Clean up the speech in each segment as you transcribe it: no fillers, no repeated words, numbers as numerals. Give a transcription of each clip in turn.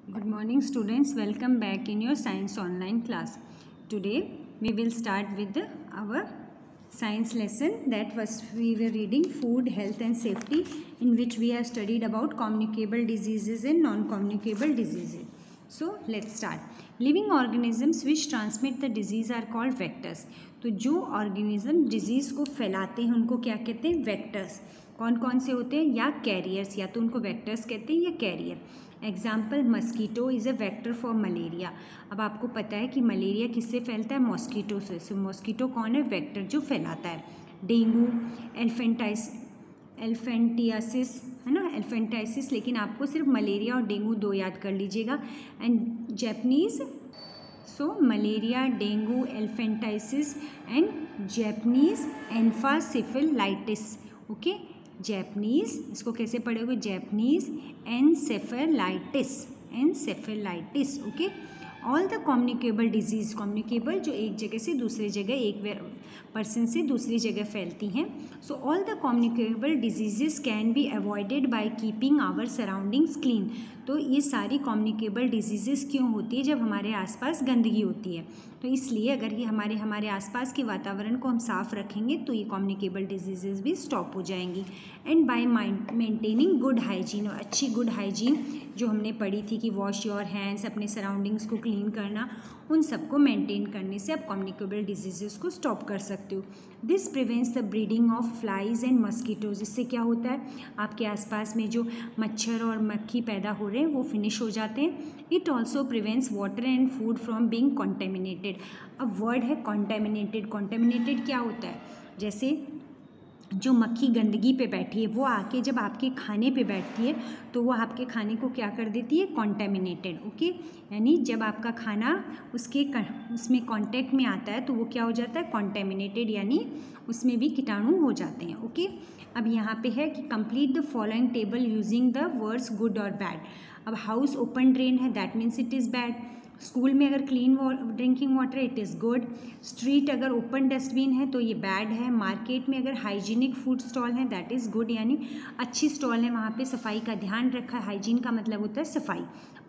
Good morning students, welcome back in your science online class. Today we will start with our science lesson that was we were reading food, health and safety, in which we have studied about communicable diseases and non-communicable diseases. So let's start. Living organisms which transmit the disease are called vectors. तो जो organism disease को फैलाते हैं उनको क्या कहते हैं? Vectors. कौन कौन से होते हैं? या कैरियर्स, या तो उनको वेक्टर्स कहते हैं या carrier. Example, mosquito is a vector for malaria. अब आपको पता है कि मलेरिया किससे फैलता है? मॉस्कीटो से. सो मॉस्कीटो कौन है? वेक्टर जो फैलाता है. डेंगू, एल्फेंटियासिस है ना, एल्फेंटाइसिस, लेकिन आपको सिर्फ मलेरिया और डेंगू दो याद कर लीजिएगा. And Japanese, so malaria, dengue, elephantiasis and Japanese encephalitis. Okay, Japanese, इसको कैसे पढ़ोगे? Japanese encephalitis. Okay, all the communicable disease, communicable जो एक जगह से दूसरी जगह, एक पर्सन से दूसरी जगह फैलती हैं. So all the communicable disease can be avoided by keeping our surroundings clean. तो ये सारी कम्युनिकेबल डिजीज़ क्यों होती है? जब हमारे आसपास गंदगी होती है. तो इसलिए अगर ये हमारे आसपास के वातावरण को हम साफ़ रखेंगे तो ये कम्युनिकेबल डिजीज़ भी स्टॉप हो जाएंगी. And bye maintaining good hygiene, और अच्छी गुड हाइजीन जो हमने पढ़ी थी कि वॉश योर हैंड्स, अपने सराउंडिंग्स को क्लीन करना, उन सबको मेंटेन करने से आप कम्युनिकेबल डिजीज़ को स्टॉप कर सकते हो. This prevents the breeding of flies and mosquitoes. इससे क्या होता है? आपके आसपास में जो मच्छर और मक्खी पैदा हो रहे हैं वो फिनिश हो जाते हैं. It also prevents water and food from being contaminated. अब वर्ड है कॉन्टेमिनेटेड. कॉन्टेमिनेटेड क्या होता है? जैसे जो मक्खी गंदगी पे बैठी है वो आके जब आपके खाने पे बैठती है तो वो आपके खाने को क्या कर देती है? कॉन्टेमिनेटेड. ओके, यानी जब आपका खाना उसमें कांटेक्ट में आता है तो वो क्या हो जाता है? कॉन्टेमिनेटेड, यानी उसमें भी कीटाणु हो जाते हैं. ओके, अब यहाँ पे है कि complete the following table using the words good और बैड. अब हाउस ओपन ड्रेन है, that means it is bad. School में अगर clean drinking water, it is good. Street अगर ओपन डस्टबिन है तो ये बैड है. मार्केट में अगर हाइजीनिक फूड स्टॉल है, दैट इज़ गुड, यानी अच्छी स्टॉल है, वहाँ पे सफाई का ध्यान रखा है. हाइजीन का मतलब होता है सफाई.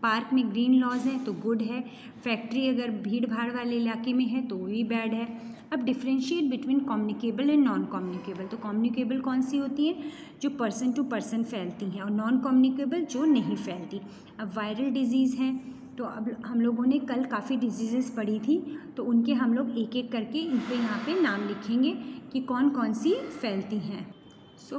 पार्क में ग्रीन लॉज हैं तो गुड है. फैक्ट्री अगर भीड़ भाड़ वाले इलाके में है तो वो भी बैड है. अब differentiate between communicable and non communicable. तो कम्युनिकेबल कौन सी होती है? जो पर्सन टू पर्सन फैलती हैं, और नॉन कम्युनिकेबल जो नहीं फैलती. अब वायरल डिजीज़ हैं, तो अब हम लोगों ने कल काफ़ी डिजीज़ेस पढ़ी थी, तो उनके हम लोग एक एक करके इन पे यहाँ पे नाम लिखेंगे कि कौन कौन सी फैलती हैं. सो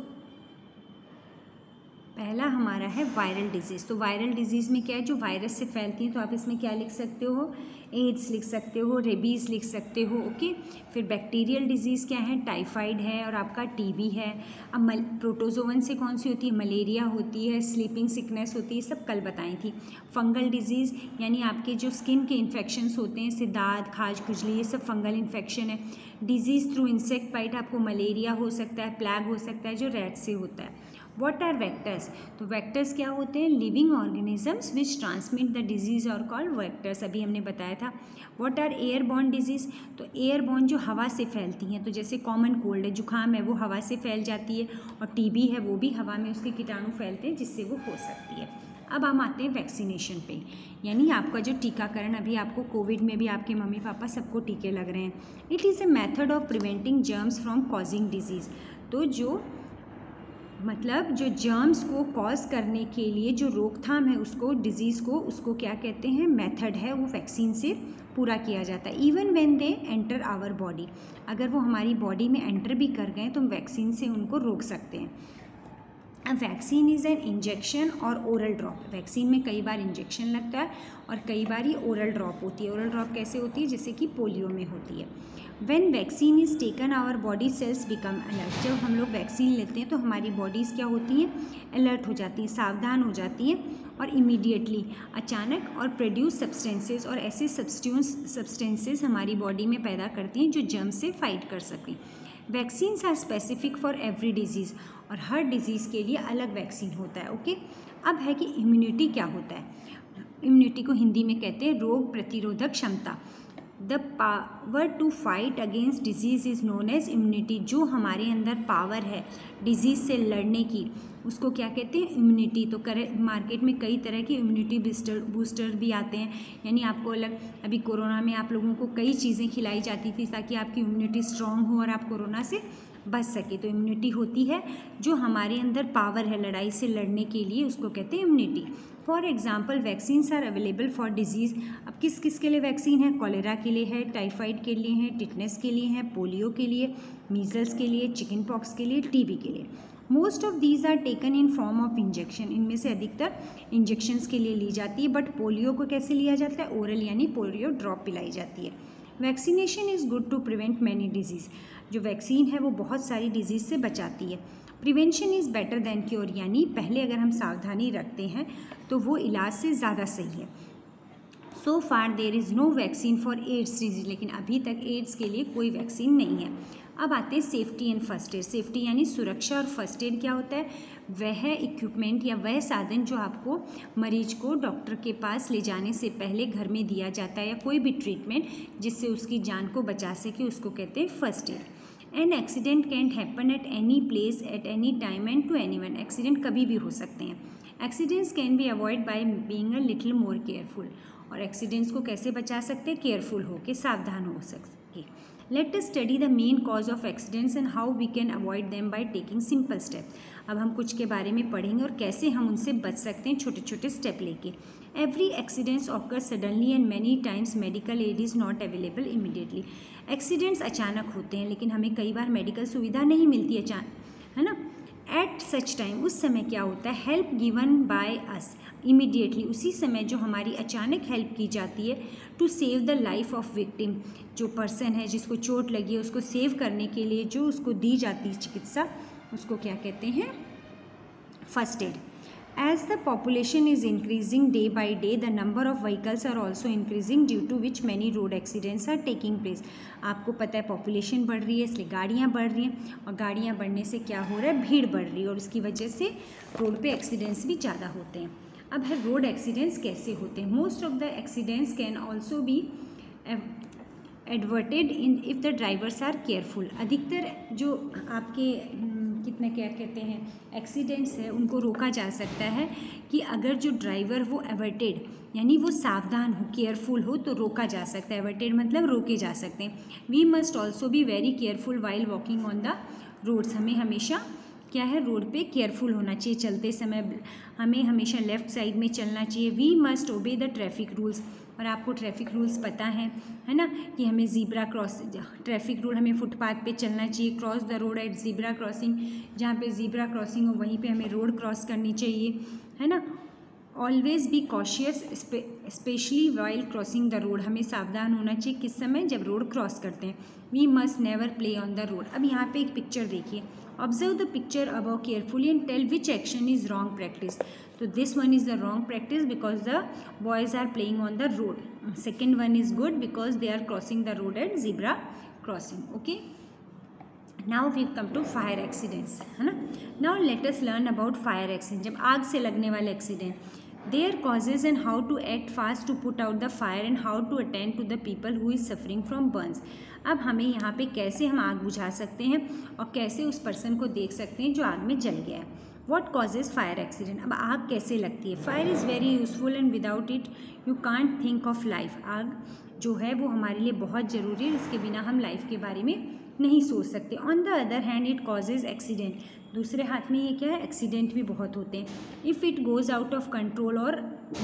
पहला हमारा है वायरल डिजीज़. तो वायरल डिजीज़ में क्या है? जो वायरस से फैलती हैं. तो आप इसमें क्या लिख सकते हो? एड्स लिख सकते हो, रेबीज़ लिख सकते हो. ओके, फिर बैक्टीरियल डिजीज़ क्या है? टाइफाइड है और आपका टीबी है. अब प्रोटोजोवन से कौन सी होती है? मलेरिया होती है, स्लीपिंग सिकनेस होती है, सब कल बताई थी. फंगल डिजीज़ यानी आपके जो स्किन के इन्फेक्शंस होते हैं, जैसे दाद, खाज, खुजली, ये सब फंगल इन्फेक्शन है. डिजीज़ थ्रू इंसेक्ट बाइट, आपको मलेरिया हो सकता है, प्लैग हो सकता है जो रैट से होता है. What are vectors? तो vectors क्या होते हैं? Living organisms which transmit the disease और कॉल्ड वेक्टर्स. अभी हमने बताया था. What are airborne disease? तो एयरबॉर्न जो हवा से फैलती हैं. तो जैसे कॉमन कोल्ड है, जुकाम है, वो हवा से फैल जाती है, और टीबी है वो भी हवा में उसके कीटाणु फैलते हैं जिससे वो हो सकती है. अब हम आते हैं वैक्सीनेशन पे, यानी आपका जो टीकाकरण. अभी आपको कोविड में भी आपके मम्मी पापा सबको टीके लग रहे हैं. It is a method of preventing germs from causing disease. तो जो जर्म्स को कॉज करने के लिए जो रोकथाम है उसको, डिजीज़ को, उसको क्या कहते हैं? मेथड है, वो वैक्सीन से पूरा किया जाता है. Even when they enter our body, अगर वो हमारी बॉडी में एंटर भी कर गए तो हम वैक्सीन से उनको रोक सकते हैं. अब वैक्सीन इज़ एन इंजेक्शन और ओरल ड्रॉप. वैक्सीन में कई बार इंजेक्शन लगता है और कई बार ये ओरल ड्रॉप होती है. ओरल ड्रॉप कैसे होती है? जैसे कि पोलियो में होती है. When vaccine is taken our body cells become alert. जब हम लोग वैक्सीन लेते हैं तो हमारी बॉडीज़ क्या होती हैं? अलर्ट हो जाती हैं, सावधान हो जाती हैं, और इमीडिएटली अचानक और प्रोड्यूस सब्सटेंसेस, और ऐसे सब्सटेंसेस हमारी बॉडी में पैदा करती हैं जो जर्म से फाइट कर सकें. Vaccines are specific for every disease, और हर डिजीज़ के लिए अलग वैक्सीन होता है. ओके, अब है कि इम्यूनिटी क्या होता है? इम्यूनिटी को हिंदी में कहते हैं रोग प्रतिरोधक क्षमता. The power to fight against disease is known as immunity. जो हमारे अंदर पावर है डिजीज़ से लड़ने की, उसको क्या कहते हैं, इम्यूनिटी। तो मार्केट में कई तरह के इम्यूनिटी बूस्टर भी आते हैं, यानी आपको अलग, अभी कोरोना में आप लोगों को कई चीज़ें खिलाई जाती थी ताकि आपकी इम्यूनिटी स्ट्रांग हो और आप कोरोना से बच सके। तो इम्यूनिटी होती है जो हमारे अंदर पावर है लड़ाई से लड़ने के लिए, उसको कहते हैं immunity. For example vaccines are available for disease. अब किस किस के लिए वैक्सीन है? कॉलेरा के लिए है, टाइफाइड के लिए है, टिटनेस के लिए है, पोलियो के लिए, मीजल्स के लिए, चिकन पॉक्स के लिए, टीबी के लिए। Most of these are taken in form of injection. इनमें से अधिकतर इंजेक्शंस के लिए ली जाती है। बट पोलियो को कैसे लिया जाता है? ओरल, यानी पोलियो ड्रॉप पिलाई जाती है। Vaccination is good to prevent many disease. जो वैक्सीन है वो बहुत सारी डिजीज़ से बचाती है। Prevention is better than cure, यानी पहले अगर हम सावधानी रखते हैं तो वो इलाज से ज़्यादा सही है। So far there is no vaccine for AIDS disease, लेकिन अभी तक एड्स के लिए कोई वैक्सीन नहीं है। अब आते हैं safety and first aid. Safety यानी सुरक्षा, और फर्स्ट एड क्या होता है? वह इक्विपमेंट या वह साधन जो आपको मरीज को डॉक्टर के पास ले जाने से पहले घर में दिया जाता है, या कोई भी ट्रीटमेंट जिससे उसकी जान को बचा सके, उसको कहते हैं first aid. An accident can happen at any place at any time and to anyone. Accident कभी भी हो सकते हैं। Accidents can be avoid by being a little more careful. और एक्सीडेंट्स को कैसे बचा सकते हैं? केयरफुल होकर, सावधान हो सके। Let us study the main cause of accidents and how we can avoid them by taking simple step. अब हम कुछ के बारे में पढ़ेंगे और कैसे हम उनसे बच सकते हैं छोटे छोटे स्टेप लेके। Every accidents occur suddenly and many times medical aid is not available immediately. Accidents अचानक होते हैं, लेकिन हमें कई बार मेडिकल सुविधा नहीं मिलती अचानक, है ना। एट सच टाइम, उस समय क्या होता है? Help given by us immediately, उसी समय जो हमारी अचानक हेल्प की जाती है to save the life of victim. जो पर्सन है जिसको चोट लगी है उसको सेव करने के लिए जो उसको दी जाती है चिकित्सा, उसको क्या कहते हैं? First add. As the population is increasing day by day, the number of vehicles are also increasing, due to which many road accidents are taking place. आपको पता है पॉपुलेशन बढ़ रही है, इसलिए गाड़ियाँ बढ़ रही हैं, और गाड़ियाँ बढ़ने से क्या हो रहा है? भीड़ बढ़ रही है, और उसकी वजह से रोड पे एक्सीडेंट्स भी ज़्यादा होते हैं। अब है रोड एक्सीडेंट्स कैसे होते हैं? Most of the accidents can also be averted in if the drivers are careful. अधिकतर जो आपके कितने क्या कहते हैं एक्सीडेंट्स है उनको रोका जा सकता है कि अगर जो ड्राइवर वो एवर्टेड, यानी वो सावधान हो, केयरफुल हो, तो रोका जा सकता है। एवर्टेड मतलब रोके जा सकते हैं। We must also be very careful while walking on the roads. हमें हमेशा क्या है? रोड पे केयरफुल होना चाहिए। चलते समय हमें हमेशा लेफ़्ट साइड में चलना चाहिए। We must obey the traffic rules. और आपको ट्रैफिक रूल्स पता है ना, कि हमें ज़ीब्रा क्रॉस, ट्रैफिक रूल, हमें फुटपाथ पे चलना चाहिए। Cross the road at zebra crossing, जहाँ पे ज़ीब्रा क्रॉसिंग हो वहीं पे हमें रोड क्रॉस करनी चाहिए, है ना। Always be cautious specially while crossing the road. हमें सावधान होना चाहिए किस समय? जब रोड क्रॉस करते हैं। We must never play on the road. अब यहाँ पे एक पिक्चर देखिए, observe the picture above carefully and tell which action is wrong practice. तो this one is the wrong practice because the boys are playing on the road. Second one is good because they are crossing the road at zebra crossing. Okay, now we come to fire accidents, है ना। Now let us learn about fire accident. जब आग से लगने वाले accident, their causes and how to act fast to put out the fire and how to attend to the people who is suffering from burns। अब हमें यहाँ पे कैसे हम आग बुझा सकते हैं और कैसे उस पर्सन को देख सकते हैं जो आग में जल गया है। What causes fire accident? अब आग कैसे लगती है? Fire is very useful and without it you can't think of life. आग जो है वो हमारे लिए बहुत ज़रूरी है, इसके बिना हम लाइफ के बारे में नहीं सोच सकते। On the other hand it causes accident. दूसरे हाथ में ये क्या है? एक्सीडेंट भी बहुत होते हैं। If it goes out of control और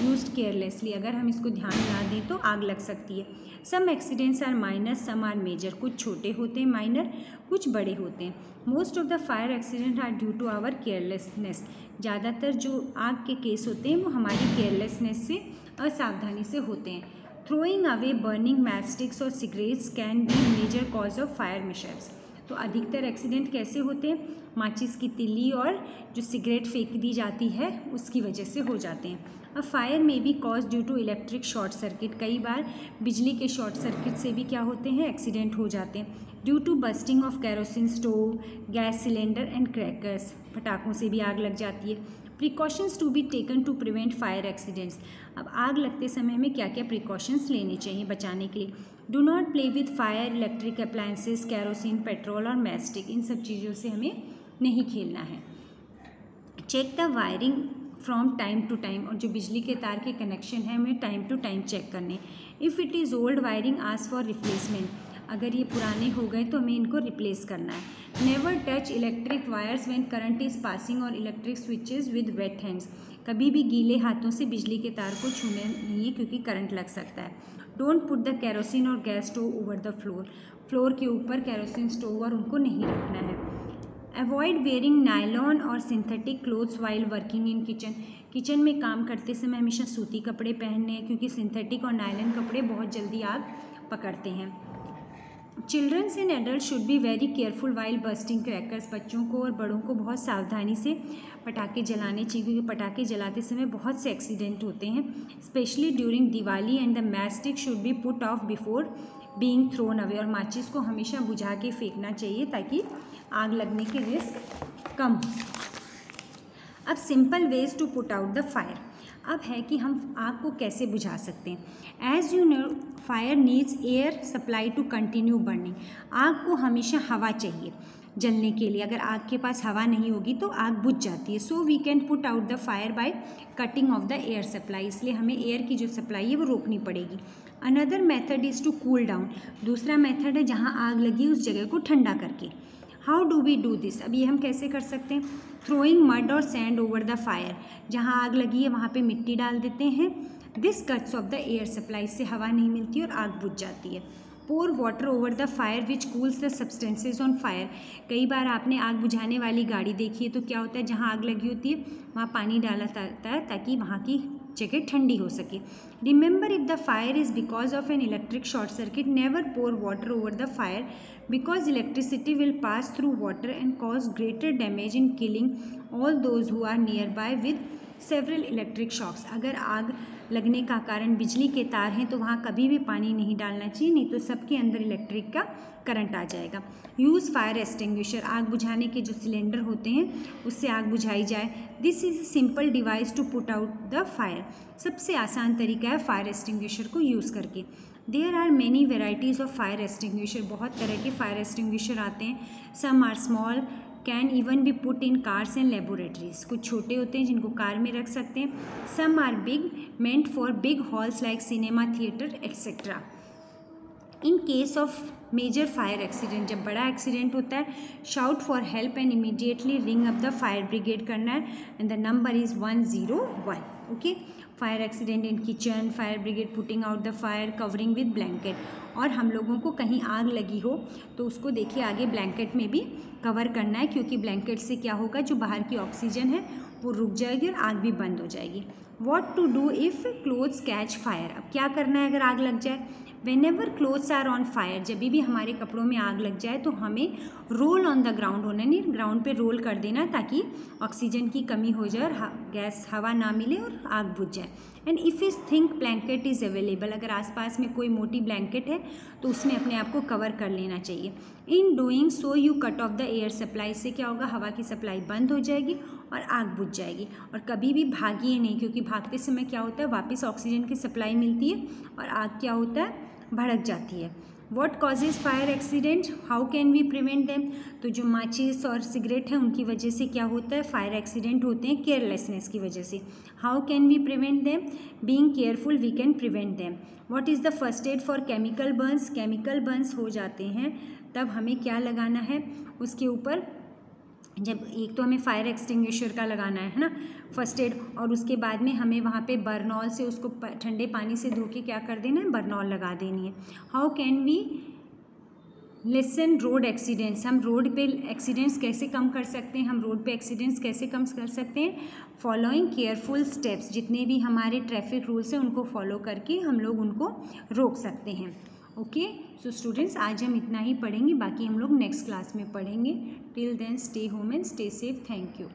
यूज्ड केयरलेसली, अगर हम इसको ध्यान ना दें तो आग लग सकती है। Some accidents are minor, some are major. कुछ छोटे होते हैं माइनर, कुछ बड़े होते हैं। Most of the fire accident are due to our carelessness. ज़्यादातर जो आग के केस होते हैं वो हमारी केयरलेसनेस से, असावधानी से होते हैं। थ्रोइंग अवे बर्निंग मैचस्टिक्स और cigarettes can be major cause of fire mishaps. तो अधिकतर एक्सीडेंट कैसे होते हैं? माचिस की तिल्ली और जो सिगरेट फेंक दी जाती है उसकी वजह से हो जाते हैं। अब फायर में be cause due to electric short circuit. कई बार बिजली के शॉर्ट सर्किट से भी क्या होते हैं? एक्सीडेंट हो जाते हैं। Due to bursting of kerosene stove, gas cylinder and crackers. पटाखों से भी आग लग जाती है। Precautions to be taken to prevent fire accidents. अब आग लगते समय हमें क्या क्या प्रिकॉशंस लेने चाहिए बचाने के लिए? Do not play with fire, electric appliances, kerosene, petrol और मैचस्टिक। इन सब चीज़ों से हमें नहीं खेलना है। Check the wiring from time to time, और जो बिजली के तार के कनेक्शन है हमें टाइम टू टाइम चेक करने। If it is old wiring ask for replacement, अगर ये पुराने हो गए तो हमें इनको रिप्लेस करना है। Never touch electric wires when current is passing or electric switches with wet hands, कभी भी गीले हाथों से बिजली के तार को छूने नहीं है क्योंकि करंट लग सकता है। डोंट पुट द केरोसिन और gas stove over the floor, floor के ऊपर केरोसिन स्टोव और उनको नहीं रखना है। अवॉइड वेयरिंग नायलॉन और synthetic clothes while working in kitchen, kitchen में काम करते समय हमेशा सूती कपड़े पहनने हैं क्योंकि सिंथेटिक और नायलॉन कपड़े बहुत जल्दी आग पकड़ते हैं। Children's and adult should be very careful while bursting crackers, बच्चों को और बड़ों को बहुत सावधानी से पटाखे जलाने चाहिए क्योंकि पटाखे जलाते समय बहुत से एक्सीडेंट होते हैं, specially during Diwali, and the match stick should be put off before being thrown away, और माचिस को हमेशा बुझा के फेंकना चाहिए ताकि आग लगने के रिस्क कम हो। अब simple ways to put out the fire, अब है कि हम आग को कैसे बुझा सकते हैं। As you know fire needs air supply to continue burning, आग को हमेशा हवा चाहिए जलने के लिए, अगर आग के पास हवा नहीं होगी तो आग बुझ जाती है। So we can put out the fire by cutting off the air supply, इसलिए हमें एयर की जो सप्लाई है वो रोकनी पड़ेगी। Another method is to cool down, दूसरा मेथड है जहाँ आग लगी उस जगह को ठंडा करके। How do we do this, अब ये हम कैसे कर सकते हैं। थ्रोइंग मड और सैंड ओवर द फायर, जहाँ आग लगी है वहाँ पे मिट्टी डाल देते हैं। This cuts off the air supply, से हवा नहीं मिलती और आग बुझ जाती है। Pour water over the fire which cools the substances on fire, कई बार आपने आग बुझाने वाली गाड़ी देखी है तो क्या होता है जहाँ आग लगी होती है वहाँ पानी डाला जाता है ताकि वहाँ की जगह ठंडी हो सके। Remember if the fire is because of an electric short circuit never pour water over the fire because electricity will pass through water and cause greater damage in killing all those who are nearby with several electric shocks, अगर आग लगने का कारण बिजली के तार हैं तो वहाँ कभी भी पानी नहीं डालना चाहिए, नहीं तो सबके अंदर इलेक्ट्रिक का करंट आ जाएगा। यूज़ फायर एक्सटिंग्विशर, आग बुझाने के जो सिलेंडर होते हैं उससे आग बुझाई जाए। This is a simple device to put out the fire, सबसे आसान तरीका है फायर एक्सटिंग्विशर को यूज़ करके। There are many varieties of fire extinguisher, बहुत तरह के फायर एक्सटिंग्विशर आते हैं। Some are small can even be put in cars and laboratories, कुछ छोटे होते हैं जिनको कार में रख सकते हैं। Some are big meant for big halls like cinema theatre etcetera. In case of major fire accident, जब बड़ा एक्सीडेंट होता है, shout for help and immediately ring up the fire brigade करना है and the number is 101। Okay, fire accident in kitchen, fire brigade putting out the fire, covering with blanket, और हम लोगों को कहीं आग लगी हो तो उसको देखिए आगे ब्लैंकेट में भी कवर करना है क्योंकि ब्लैंकेट से क्या होगा, जो बाहर की ऑक्सीजन है वो रुक जाएगी और आग भी बंद हो जाएगी। What to do if clothes catch fire, अब क्या करना है अगर आग लग जाए। Whenever clothes are on fire, जब भी हमारे कपड़ों में आग लग जाए तो हमें रोल ऑन द ग्राउंड होना, नहीं ग्राउंड पे रोल कर देना ताकि ऑक्सीजन की कमी हो जाए और गैस हवा ना मिले और आग बुझ जाए। And if is think blanket is available, अगर आसपास में कोई मोटी ब्लैंकेट है तो उसमें अपने आप को कवर कर लेना चाहिए। In doing so you cut off the air supply, से क्या होगा, हवा की सप्लाई बंद हो जाएगी और आग बुझ जाएगी। और कभी भी भागिए नहीं क्योंकि भागते समय क्या होता है, वापस ऑक्सीजन की सप्लाई मिलती है और आग क्या होता है, भड़क जाती है। What causes fire accident, how can we prevent them, तो जो माचिस और सिगरेट है उनकी वजह से क्या होता है, फायर एक्सीडेंट होते हैं केयरलेसनेस की वजह से। How can we prevent them, being careful we can prevent them. What is the first aid for chemical burns, chemical burns हो जाते हैं तब हमें क्या लगाना है उसके ऊपर, जब एक तो हमें फायर एक्सटिंग्विशर का लगाना है ना फर्स्ट एड, और उसके बाद में हमें वहाँ पे बर्नॉल से उसको ठंडे पानी से धो के क्या कर देना है, बर्नॉल लगा देनी है। How can we lessen road accidents, हम रोड पे एक्सीडेंट्स कैसे कम कर सकते हैं, हम रोड पे एक्सीडेंट्स कैसे कम कर सकते हैं, फॉलोइंग केयरफुल स्टेप्स, जितने भी हमारे ट्रैफिक रूल्स हैं उनको फॉलो करके हम लोग उनको रोक सकते हैं। ओके, सो स्टूडेंट्स आज हम इतना ही पढ़ेंगे, बाकी हम लोग नेक्स्ट क्लास में पढ़ेंगे। Till then stay home and stay safe. Thank you.